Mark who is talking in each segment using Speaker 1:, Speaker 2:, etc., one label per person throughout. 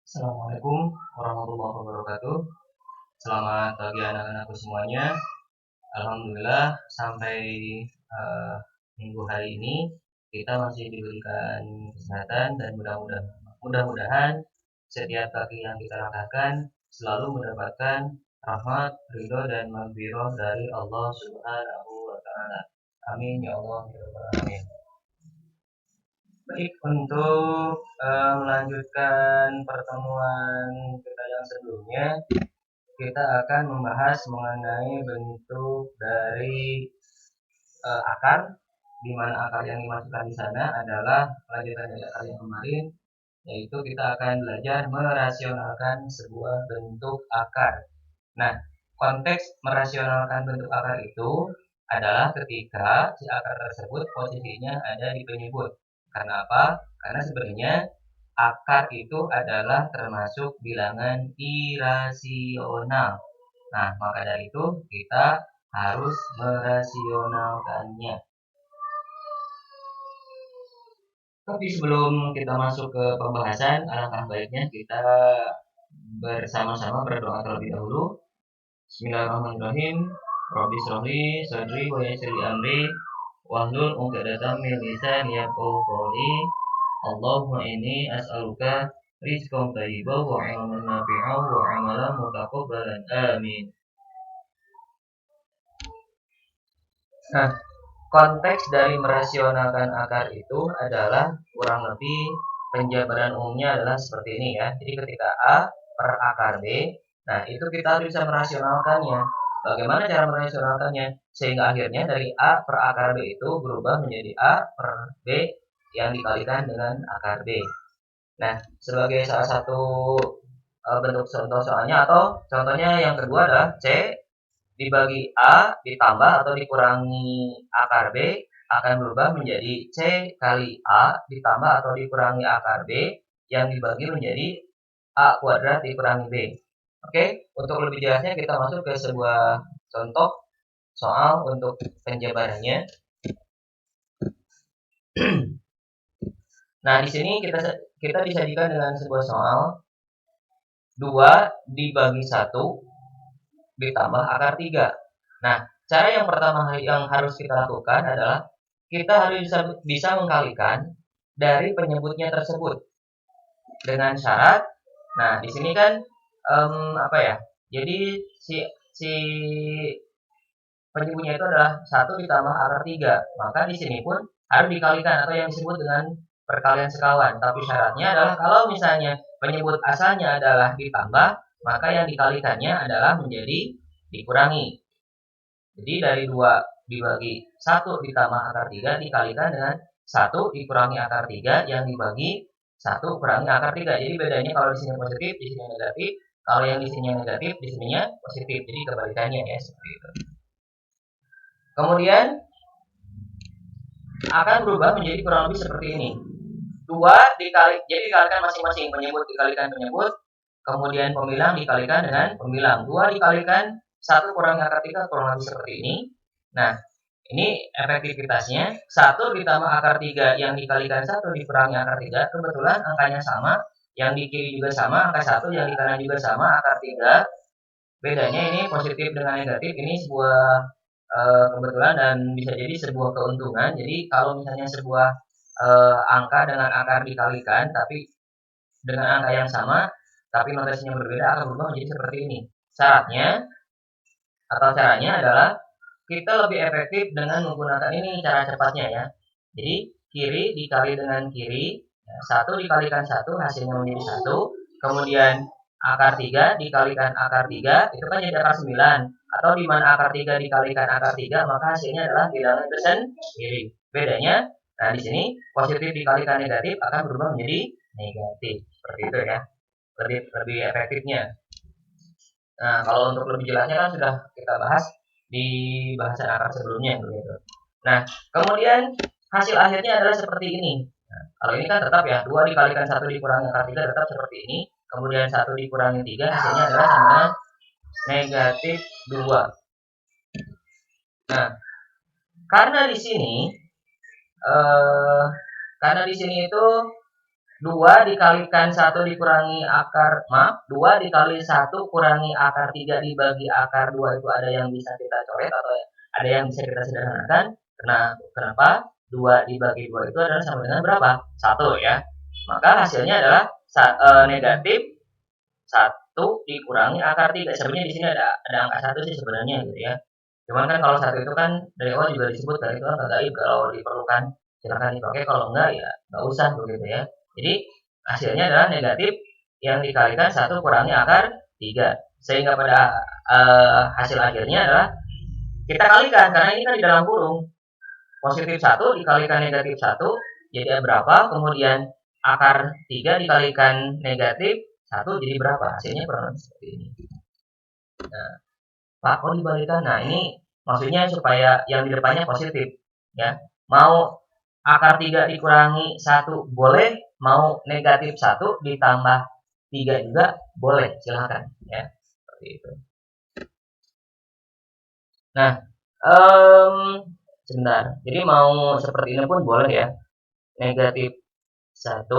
Speaker 1: Assalamualaikum warahmatullahi wabarakatuh. Selamat pagi anak-anakku semuanya. Alhamdulillah sampai eh, minggu hari ini kita masih diberikan kesehatan dan mudah-mudahan setiap kaki yang kita langkahkan selalu mendapatkan rahmat, ridho dan maghfirah dari Allah Subhanahu wa taala. Amin ya Allah ya rabbal alamin. Baik, untuk melanjutkan pertemuan kita yang sebelumnya, kita akan membahas mengenai bentuk dari akar, di mana akar yang dimasukkan di sana adalah lanjutan dari akar yang kemarin, yaitu kita akan belajar merasionalkan sebuah bentuk akar. Nah, konteks merasionalkan bentuk akar itu adalah ketika si akar tersebut posisinya ada di penyebut. Karena apa? Karena sebenarnya akar itu adalah termasuk bilangan irasional. Nah, maka dari itu kita harus merasionalkannya. Tapi sebelum kita masuk ke pembahasan, alangkah baiknya kita bersama-sama berdoa terlebih dahulu. Bismillahirrahmanirrahim. Rabbi shrahli sadri wa yassir li amri wahlul 'uqdatam min lisani yafqahu qawli. Allahumma inni as'aluka rizqan thayyiban wa 'ilman nafi'an wa 'amalan mutaqabbalan. Amin. Nah, konteks dari merasionalkan akar itu adalah kurang lebih penjabaran umumnya adalah seperti ini ya. Jadi ketika A per akar B, nah itu kita bisa merasionalkannya. Bagaimana cara merasionalkannya? Sehingga akhirnya dari A per akar B itu berubah menjadi A per B yang dikalikan dengan akar B. Nah, sebagai salah satu bentuk contoh soalnya atau contohnya yang kedua adalah C dibagi A ditambah atau dikurangi akar B akan berubah menjadi C kali A ditambah atau dikurangi akar B yang dibagi menjadi A kuadrat dikurangi B. Oke, untuk lebih jelasnya kita masuk ke sebuah contoh soal untuk penjabarannya. Nah, di sini kita disajikan dengan sebuah soal 2 dibagi 1 ditambah akar 3. Nah, cara yang pertama yang harus kita lakukan adalah kita harus bisa mengkalikan dari penyebutnya tersebut dengan syarat. Nah, di sini kan apa ya? Jadi si penyebutnya itu adalah 1 ditambah akar 3. Maka di sini pun harus dikalikan atau yang disebut dengan perkalian sekawan. Tapi syaratnya adalah kalau misalnya penyebut asalnya adalah ditambah, maka yang dikalikannya adalah menjadi dikurangi. Jadi dari 2 dibagi 1 ditambah akar 3 dikalikan dengan 1 dikurangi akar 3 yang dibagi 1 kurangi akar 3. Jadi bedanya kalau di sini positif, di sini negatif. Kalau yang di sini negatif, di sininya positif. Jadi kebalikannya ya seperti itu. Kemudian akan berubah menjadi kurang lebih seperti ini. 2 dikalikan masing-masing penyebut dikalikan penyebut, kemudian pembilang dikalikan dengan pembilang. 2 dikalikan 1 kurangi akar 3 kurang lebih seperti ini. Nah, ini efektivitasnya 1 ditambah akar 3 yang dikalikan 1 dikurangi akar 3, kebetulan angkanya sama, yang di kiri juga sama, angka 1 yang di kanan juga sama, akar 3. Bedanya ini positif dengan negatif, ini sebuah kebetulan dan bisa jadi sebuah keuntungan. Jadi kalau misalnya sebuah angka dengan akar dikalikan tapi dengan angka yang sama tapi notasinya berbeda akan berubah menjadi seperti ini. Caranya adalah kita lebih efektif dengan menggunakan ini cara cepatnya ya. Jadi kiri dikali dengan kiri, 1 dikalikan 1 hasilnya menjadi 1. Kemudian akar 3 dikalikan akar 3 itu kan jadi akar 9. Atau di mana akar 3 dikalikan akar 3 maka hasilnya adalah bilangan itu sendiri. Bedanya, nah di sini positif dikalikan negatif akan berubah menjadi negatif. Seperti itu ya. Lebih efektifnya. Nah, kalau untuk lebih jelasnya kan sudah kita bahas di bahasan akar sebelumnya begitu. Nah, kemudian hasil akhirnya adalah seperti ini. Nah, kalau ini kan tetap ya, 2 dikalikan 1 dikurangi akar 3 tetap seperti ini. Kemudian 1 dikurangi 3 hasilnya adalah sama negatif 2. Nah, karena di sini itu 2 dikalikan 1 dikurangi akar, 2 dikali 1 kurangi akar 3 dibagi akar 2 itu ada yang bisa kita coret atau ada yang bisa kita sederhanakan. Kenapa? 2 dibagi 2 itu adalah sama dengan berapa? 1 ya. Maka hasilnya adalah negatif 1 dikurangi akar 3. Sebenarnya di sini ada angka 1 sih sebenarnya gitu ya. Cuman kan kalau 1 itu kan dari awal juga disebut kan itu kan gaib, kalau diperlukan silakan dipakai, kalau enggak ya enggak usah begitu ya. Jadi hasilnya adalah negatif yang dikalikan 1 kurangi akar 3. Sehingga pada hasil akhirnya adalah kita kalikan karena ini kan di dalam kurung. Positif 1 dikalikan negatif 1 jadi berapa? Kemudian akar 3 dikalikan negatif 1 jadi berapa? Hasilnya kurang lebih seperti ini. Nah, Pak, kok dibalikan? Nah, ini maksudnya supaya yang di depannya positif ya. Mau akar 3 dikurangi 1 boleh, mau negatif 1 ditambah 3 juga boleh, silakan ya. Seperti itu. Nah, sebentar. Jadi mau seperti ini pun boleh ya. Negatif 1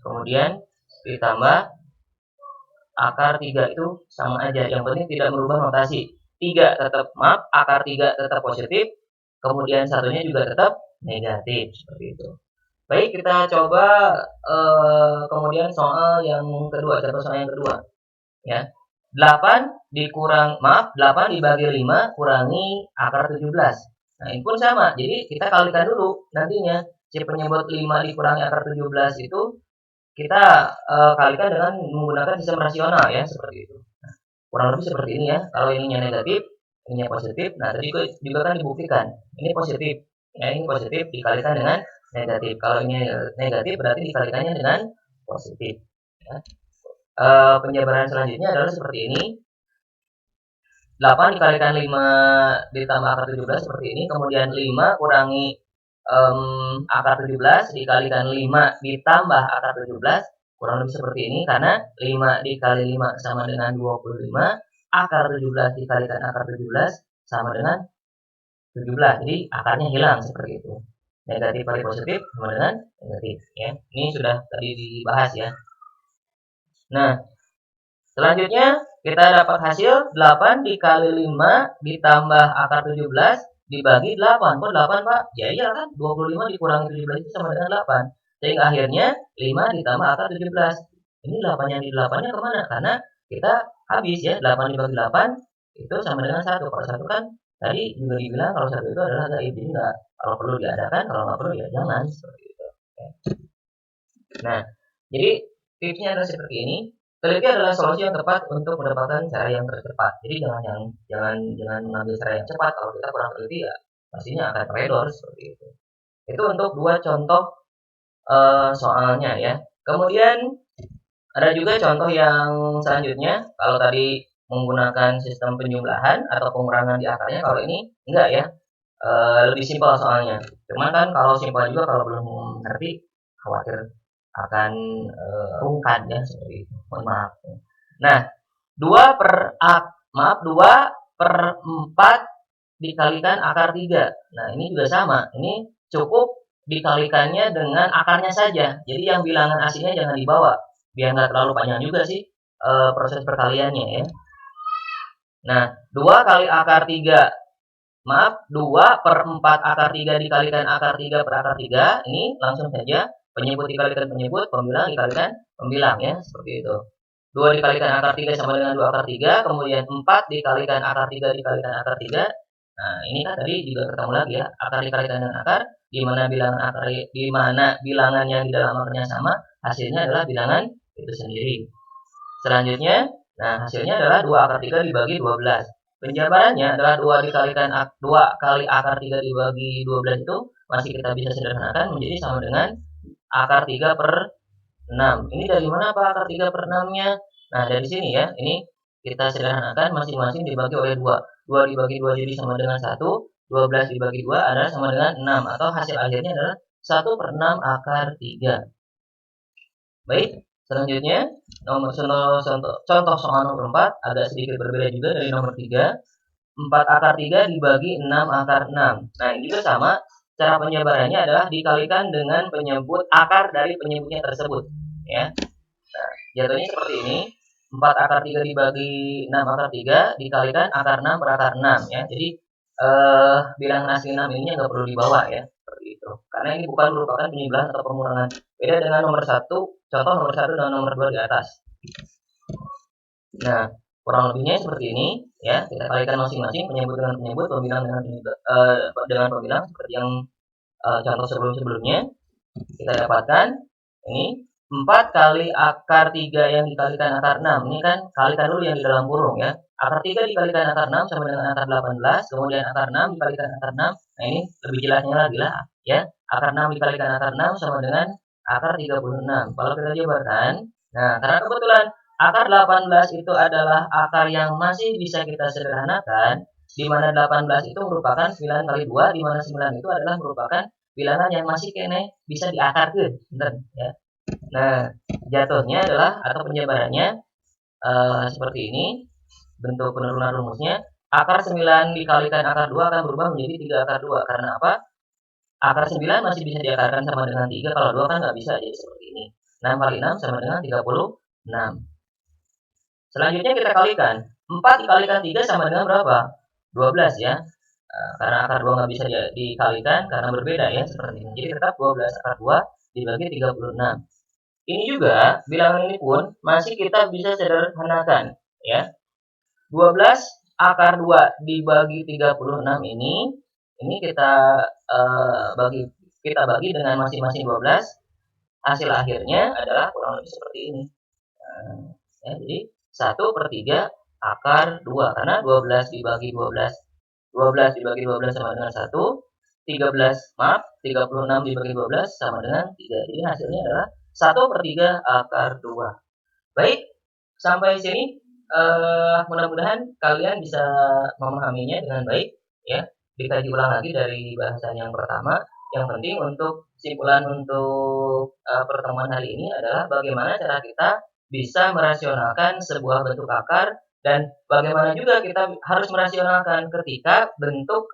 Speaker 1: kemudian ditambah akar 3 itu sama aja. Yang penting tidak merubah notasi. 3 tetap akar 3 tetap positif, kemudian satunya juga tetap negatif seperti itu. Baik, kita coba kemudian soal yang kedua, contoh soal yang kedua. Ya. 8 dibagi 5 kurangi akar 17. Nah, ini pun sama. Jadi kita kalikan dulu nantinya. Si penyebut 5 dikurangi akar 17 itu kita kalikan dengan menggunakan sistem rasional ya, seperti itu. Nah, kurang lebih seperti ini ya. Kalau ininya negatif, ininya positif. Nah, tadi juga kan dibuktikan. Ini positif. Ya, ini positif dikalikan dengan negatif. Kalau ini negatif berarti dikalikannya dengan positif. Ya. Penjabaran selanjutnya adalah seperti ini. 8 dikalikan 5 ditambah akar 17 seperti ini. Kemudian 5 kurangi akar 17 dikalikan 5 ditambah akar 17 kurang lebih seperti ini, karena 5 dikali 5 sama dengan 25, akar 17 dikalikan akar 17 sama dengan 17. Jadi akarnya hilang seperti itu. Negatif kali positif sama dengan negatif ya. Ini sudah tadi dibahas ya. Nah, selanjutnya kita dapat hasil 8 dikali 5 ditambah akar 17 dibagi 8. Kok 8, Pak? Ya iya kan, 25 dikurangi 17 itu sama dengan 8. Sehingga akhirnya 5 ditambah akar 17. Ini 8 yang di 8-nya kemana? Karena kita habis ya, 8 dibagi 8 itu sama dengan 1. Kalau 1 kan tadi juga dibilang kalau 1 itu adalah gaib. Jadi enggak, kalau perlu diadakan, kalau nggak perlu ya jangan, seperti itu. Nah, jadi tipsnya adalah seperti ini. Teliti adalah solusi yang tepat untuk mendapatkan cara yang tercepat. Jadi jangan mengambil cara yang cepat. Kalau kita kurang teliti ya pastinya akan teledor seperti itu. Itu untuk 2 contoh soalnya ya. Kemudian ada juga contoh yang selanjutnya. Kalau tadi menggunakan sistem penjumlahan atau pengurangan di akarnya, kalau ini enggak ya. Lebih simpel soalnya. Cuman kan kalau simpel juga kalau belum ngerti khawatir akan rungkan ya, seperti itu. Mohon maaf. Nah, 2 per 4 dikalikan akar 3. Nah, ini juga sama. Ini cukup dikalikannya dengan akarnya saja. Jadi yang bilangan aslinya jangan dibawa. Biar nggak terlalu panjang juga sih proses perkaliannya ya. Nah, 2 kali akar 3. 2 per 4 akar 3 dikalikan akar 3 per akar 3. Ini langsung saja. Penyebut dikalikan penyebut, pembilang dikalikan pembilang ya, seperti itu. 2 dikalikan akar 3 sama dengan 2 akar 3, kemudian 4 dikalikan akar 3 dikalikan akar 3. Nah, ini kan tadi juga ketemu lagi ya, akar dikalikan dengan akar, di mana bilangan yang di dalam akarnya sama, hasilnya adalah bilangan itu sendiri. Selanjutnya, nah hasilnya adalah 2 akar 3 dibagi 12. Penjabarannya adalah 2 kali akar 3 dibagi 12 itu masih kita bisa sederhanakan menjadi sama dengan akar 3 per 6. Ini dari mana Pak akar 3 per 6-nya? Nah, dari sini ya. Ini kita sederhanakan masing-masing dibagi oleh 2. 2 dibagi 2 jadi sama dengan 1. 12 dibagi 2 adalah sama dengan 6. Atau hasil akhirnya adalah 1 per 6 akar 3. Baik, selanjutnya contoh soal nomor 4 agak sedikit berbeda juga dari nomor 3. 4 akar 3 dibagi 6 akar 6. Nah, ini juga sama. cara penjabarannya adalah dikalikan dengan penyebut akar dari penyebutnya tersebut, ya. Nah, jatuhnya seperti ini. 4 akar 3 dibagi 6 akar 3 dikalikan akar 6 per akar 6, ya. Jadi bilangan asli 6 ini nggak perlu dibawa, ya, seperti itu. Karena ini bukan merupakan penjumlahan atau pengurangan. Beda dengan nomor 1, contoh nomor 1 dan nomor 2 di atas. Nah, kurang lebihnya seperti ini, ya. Kita kalikan masing-masing penyebut dengan penyebut, pembilang dengan pembilang seperti yang contoh sebelum-sebelumnya. Kita dapatkan ini 4 kali akar 3 yang dikalikan akar 6. Ini kan kalikan dulu yang di dalam kurung, ya. Akar 3 dikalikan akar 6 sama dengan akar 18, kemudian akar 6 dikalikan akar 6. Nah, ini lebih jelasnya lagi lah, ya. Akar 6 dikalikan akar 6 sama dengan akar 36. Kalau kita jabarkan, nah, karena kebetulan akar 18 itu adalah akar yang masih bisa kita sederhanakan, di mana 18 itu merupakan 9 kali 2, di mana 9 itu adalah merupakan bilangan yang masih kene bisa diakarkan, ya. Nah, jatuhnya adalah atau penjabarannya seperti ini. Bentuk penurunan rumusnya, akar 9 dikalikan akar 2 akan berubah menjadi 3 akar 2. Karena apa? Akar 9 masih bisa diakarkan sama dengan 3, kalau 2 kan nggak bisa, jadi seperti ini. 6 kali 6 sama dengan 36. Selanjutnya kita kalikan. 4 dikalikan 3 sama dengan berapa? 12, ya. Karena akar 2 nggak bisa dikalikan karena berbeda, ya, seperti ini. Jadi tetap 12 akar 2 dibagi 36. Ini juga bilangan ini pun masih kita bisa sederhanakan, ya. 12 akar 2 dibagi 36 ini kita bagi dengan masing-masing 12. Hasil akhirnya adalah kurang lebih seperti ini. Nah, ya, jadi 1/3 akar 2, karena 12 dibagi 12 dibagi 12 sama dengan 1, 36 dibagi 12 sama dengan 3. Jadi hasilnya adalah 1/3 akar 2. Baik, sampai sini mudah-mudahan kalian bisa memahaminya dengan baik, ya. Dikaji ulang lagi dari bahasan yang pertama. Yang penting untuk kesimpulan untuk pertemuan hari ini adalah bagaimana cara kita bisa merasionalkan sebuah bentuk akar, dan bagaimana juga kita harus merasionalkan ketika bentuk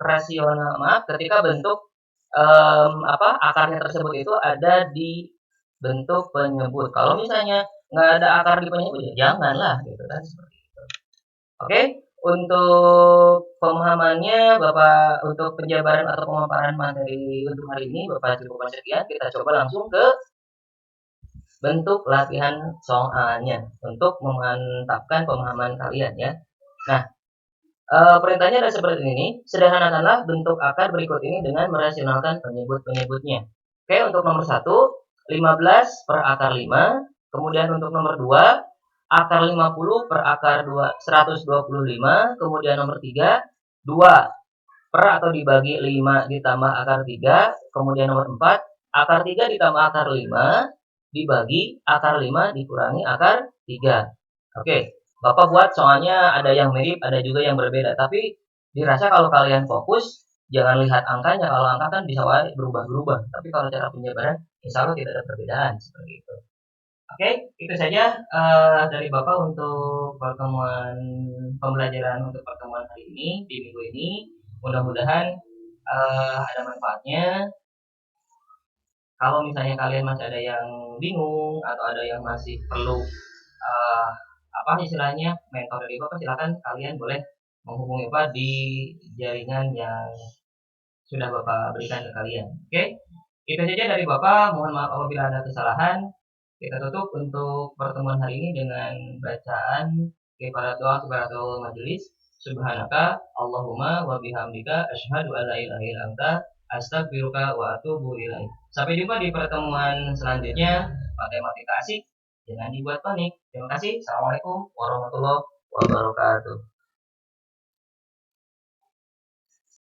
Speaker 1: akarnya tersebut itu ada di bentuk penyebut. Kalau misalnya nggak ada akar di penyebut, ya janganlah, gitu kan, seperti itu. Oke, untuk pemahamannya Bapak, untuk penjabaran atau pemaparan materi untuk hari ini Bapak cukupkan sekian. Kita coba langsung ke bentuk latihan soalnya untuk memantapkan pemahaman kalian, ya. Nah, perintahnya ada seperti ini. Sederhanakanlah bentuk akar berikut ini dengan merasionalkan penyebut-penyebutnya. Oke, untuk nomor 1, 15 per akar 5. Kemudian untuk nomor 2, akar 50 per akar 125. Kemudian nomor 3, 2 per atau dibagi 5 ditambah akar 3. Kemudian nomor 4, akar 3 ditambah akar 5 dibagi akar 5 dikurangi akar 3. Oke, Bapak buat soalnya ada yang mirip, ada juga yang berbeda. Tapi dirasa kalau kalian fokus, jangan lihat angkanya. Kalau angka kan bisa berubah-berubah. Tapi kalau cara penjabaran, insya Allah tidak ada perbedaan seperti itu. Oke, itu saja dari Bapak untuk pembelajaran untuk pertemuan hari ini di minggu ini. Mudah-mudahan ada manfaatnya. Kalau misalnya kalian masih ada yang bingung atau ada yang masih perlu istilahnya mentor dari Bapak, silakan kalian boleh menghubungi Bapak di jaringan yang sudah Bapak berikan ke kalian. Oke, itu saja dari Bapak. Mohon maaf apabila ada kesalahan. Kita tutup untuk pertemuan hari ini dengan bacaan kifaratul majelis. Subhanaka Allahumma wa bihamdika asyhadu an la ilaha illa anta astaghfiruka wa atubu ilaik. Sampai jumpa di pertemuan selanjutnya. Matematika asik, jangan dibuat panik. Terima kasih. Assalamualaikum warahmatullahi wabarakatuh.